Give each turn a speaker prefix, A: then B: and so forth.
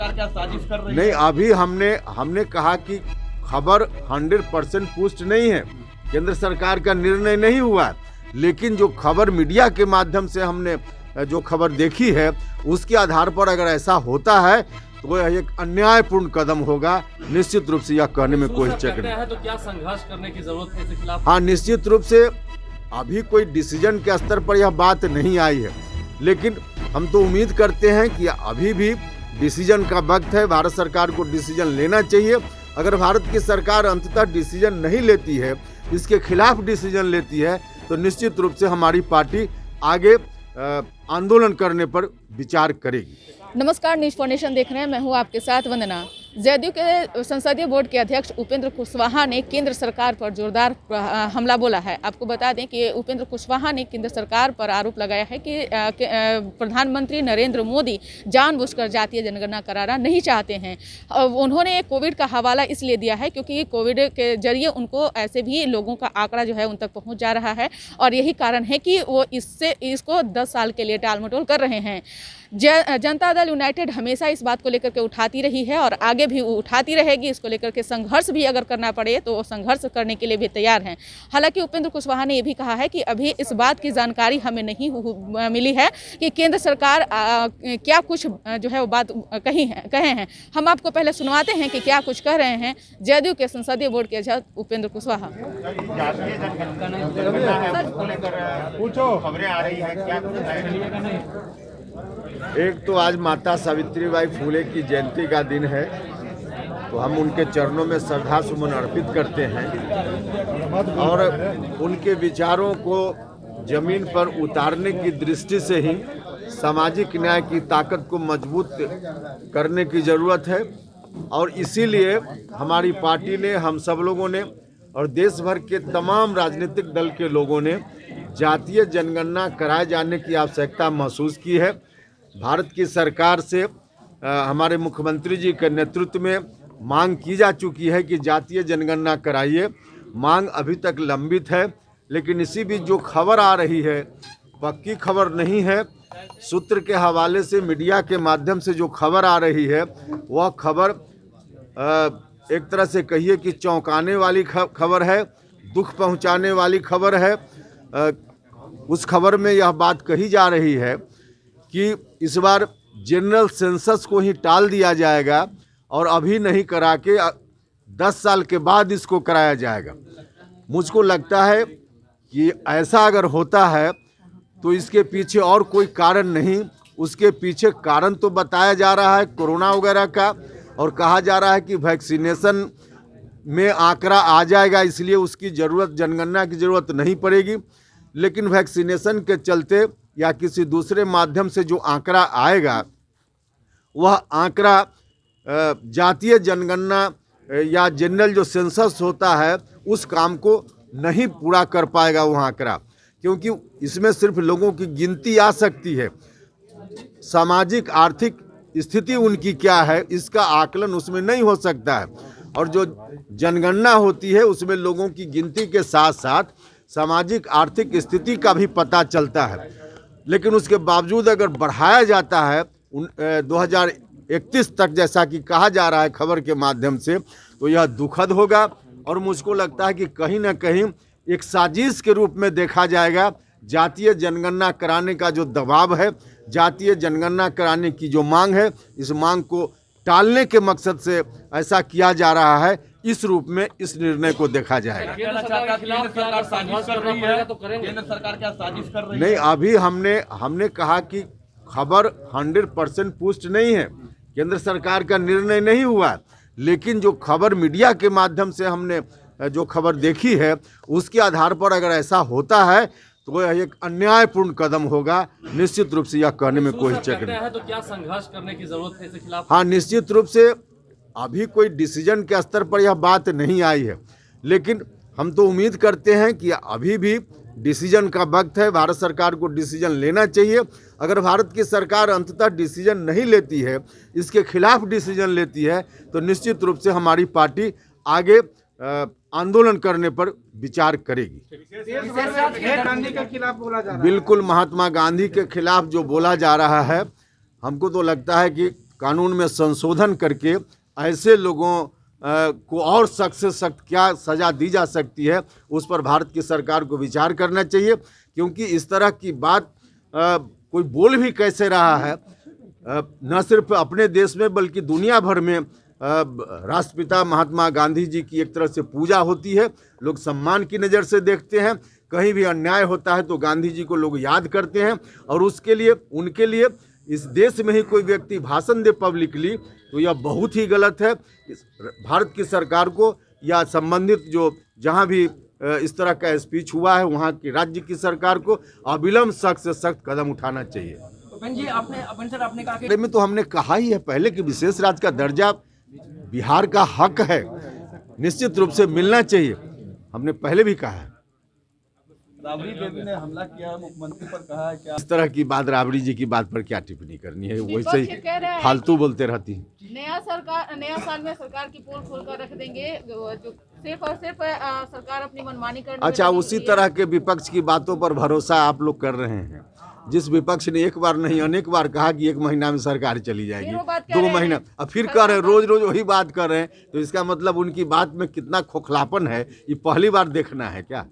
A: सरकार क्या साजिश कर रही है?
B: नहीं, अभी हमने कहा कि खबर 100% पुष्ट नहीं है, केंद्र सरकार का निर्णय नहीं हुआ, लेकिन जो खबर मीडिया के माध्यम से हमने जो खबर देखी है उसके आधार पर अगर ऐसा होता है तो यह एक अन्यायपूर्ण कदम होगा। निश्चित रूप से यह कहने में कोई चक नहीं
A: है तो क्या संघर्ष करने की जरूरत है इसके खिलाफ?
B: हाँ, निश्चित रूप से अभी कोई डिसीजन के स्तर पर यह बात नहीं आई है, लेकिन हम तो उम्मीद करते हैं कि अभी भी डिसीजन का वक्त है। भारत सरकार को डिसीजन लेना चाहिए। अगर भारत की सरकार अंततः डिसीजन नहीं लेती है, इसके खिलाफ डिसीजन लेती है, तो निश्चित रूप से हमारी पार्टी आगे आंदोलन करने पर विचार करेगी।
C: नमस्कार, न्यूज फॉर नेशन देख रहे हैं। मैं हूं आपके साथ वंदना। जदयू के संसदीय बोर्ड के अध्यक्ष उपेंद्र कुशवाहा ने केंद्र सरकार पर जोरदार हमला बोला है। आपको बता दें कि उपेंद्र कुशवाहा ने केंद्र सरकार पर आरोप लगाया है कि प्रधानमंत्री नरेंद्र मोदी जानबूझकर जातीय जनगणना कराना नहीं चाहते हैं। उन्होंने कोविड का हवाला इसलिए दिया है क्योंकि कोविड के जरिए उनको ऐसे भी लोगों का आंकड़ा जो है उन तक पहुँच जा रहा है और यही कारण है कि वो इसको 10 साल के लिए टाल मटोल कर रहे हैं। जनता दल यूनाइटेड हमेशा इस बात को लेकर के उठाती रही है और आगे भी उठाती रहेगी। इसको लेकर के संघर्ष भी अगर करना पड़े तो संघर्ष करने के लिए भी तैयार हैं। हालांकि उपेंद्र कुशवाहा ने यह भी कहा है कि अभी इस बात की जानकारी हमें नहीं मिली है कि केंद्र सरकार क्या कुछ जो है वो बात कहे हैं। हम आपको पहले सुनवाते हैं कि क्या कुछ कह रहे हैं जदयू के संसदीय बोर्ड के अध्यक्ष उपेंद्र कुशवाहा।
B: खबरें आ रही है क्या? एक तो आज माता सावित्रीबाई फुले की जयंती का दिन है, तो हम उनके चरणों में श्रद्धा सुमन अर्पित करते हैं और उनके विचारों को जमीन पर उतारने की दृष्टि से ही सामाजिक न्याय की ताकत को मजबूत करने की ज़रूरत है। और इसीलिए हमारी पार्टी ने, हम सब लोगों ने और देश भर के तमाम राजनीतिक दल के लोगों ने जातीय जनगणना कराए जाने की आवश्यकता महसूस की है। भारत की सरकार से हमारे मुख्यमंत्री जी के नेतृत्व में मांग की जा चुकी है कि जातीय जनगणना कराइए। मांग अभी तक लंबित है, लेकिन इसी बीच जो खबर आ रही है पक्की खबर नहीं है। सूत्र के हवाले से मीडिया के माध्यम से जो खबर आ रही है वह खबर एक तरह से कहिए कि चौंकाने वाली खबर है, दुख पहुंचाने वाली खबर है। उस खबर में यह बात कही जा रही है कि इस बार जनरल सेंसस को ही टाल दिया जाएगा और अभी नहीं करा के 10 साल के बाद इसको कराया जाएगा। मुझको लगता है कि ऐसा अगर होता है तो इसके पीछे और कोई कारण नहीं, उसके पीछे कारण तो बताया जा रहा है कोरोना वगैरह का, और कहा जा रहा है कि वैक्सीनेशन में आंकड़ा आ जाएगा इसलिए उसकी ज़रूरत, जनगणना की ज़रूरत नहीं पड़ेगी। लेकिन वैक्सीनेशन के चलते या किसी दूसरे माध्यम से जो आंकड़ा आएगा वह आंकड़ा जातीय जनगणना या जनरल जो सेंसस होता है उस काम को नहीं पूरा कर पाएगा वह आंकड़ा, क्योंकि इसमें सिर्फ लोगों की गिनती आ सकती है। सामाजिक आर्थिक स्थिति उनकी क्या है इसका आकलन उसमें नहीं हो सकता है। और जो जनगणना होती है उसमें लोगों की गिनती के साथ साथ सामाजिक आर्थिक स्थिति का भी पता चलता है। लेकिन उसके बावजूद अगर बढ़ाया जाता है 2031 तक, जैसा कि कहा जा रहा है खबर के माध्यम से, तो यह दुखद होगा और मुझको लगता है कि कहीं ना कहीं एक साजिश के रूप में देखा जाएगा। जातीय जनगणना कराने का जो दबाव है, जातीय जनगणना कराने की जो मांग है, इस मांग को टालने के मकसद से ऐसा किया जा रहा है। इस रूप में इस निर्णय को देखा जाएगा।
A: केंद्र सरकार साजिश कर रही है तो केंद्र सरकार क्या साजिश कर रही है?
B: नहीं, अभी हमने कहा कि खबर 100% पुष्ट नहीं है, केंद्र सरकार का निर्णय नहीं हुआ, लेकिन जो खबर मीडिया के माध्यम से हमने जो खबर देखी है उसके आधार पर अगर ऐसा होता है तो यह एक अन्यायपूर्ण कदम होगा। निश्चित रूप से यह कहने में कोई चक नहीं
A: है तो क्या संघर्ष करने की जरूरत है इसके खिलाफ?
B: हाँ, निश्चित रूप से अभी कोई डिसीजन के स्तर पर यह बात नहीं आई है, लेकिन हम तो उम्मीद करते हैं कि अभी भी डिसीजन का वक्त है। भारत सरकार को डिसीजन लेना चाहिए। अगर भारत की सरकार अंततः डिसीजन नहीं लेती है, इसके खिलाफ डिसीजन लेती है, तो निश्चित रूप से हमारी पार्टी आगे आंदोलन करने पर विचार करेगी।
D: गांधी के खिलाफ बोला जा रहा है।
B: बिल्कुल, महात्मा गांधी के खिलाफ जो बोला जा रहा है, हमको तो लगता है कि कानून में संशोधन करके ऐसे लोगों को और सख्त से सख्त क्या सज़ा दी जा सकती है, उस पर भारत की सरकार को विचार करना चाहिए। क्योंकि इस तरह की बात कोई बोल भी कैसे रहा है, न सिर्फ अपने देश में बल्कि दुनिया भर में राष्ट्रपिता महात्मा गांधी जी की एक तरह से पूजा होती है, लोग सम्मान की नज़र से देखते हैं। कहीं भी अन्याय होता है तो गांधी जी को लोग याद करते हैं, और उसके लिए उनके लिए इस देश में ही कोई व्यक्ति भाषण दे पब्लिकली तो यह बहुत ही गलत है। भारत की सरकार को या संबंधित जो जहां भी इस तरह का स्पीच हुआ है वहां की राज्य की सरकार को अविलंब सख्त से सख्त कदम उठाना चाहिए।
A: जी आपने कहा कि
B: में तो हमने कहा ही है पहले कि विशेष राज्य का दर्जा बिहार का हक है, निश्चित रूप से मिलना चाहिए, हमने पहले भी कहा है।
A: राबड़ी देवी ने हमला किया, मुख्यमंत्री पर कहा है क्या?
B: इस तरह की बात राबड़ी जी की बात पर क्या टिप्पणी करनी है, वैसे ही फालतू बोलते रहती है।
C: नया साल में सरकार की पोल खोलकर रख देंगे, जो सिर्फ और सिर्फ सरकार अपनी मनमानी कर।
B: अच्छा, उसी तरह के विपक्ष की बातों पर भरोसा आप लोग कर रहे हैं, जिस विपक्ष ने एक बार नहीं अनेक बार कहा कि 1 महीना में सरकार चली जाएगी, 2 महीना, अब फिर कर रहे हैं, रोज रोज वही बात कर रहे हैं, तो इसका मतलब उनकी बात में कितना खोखलापन है ये पहली बार देखना है क्या?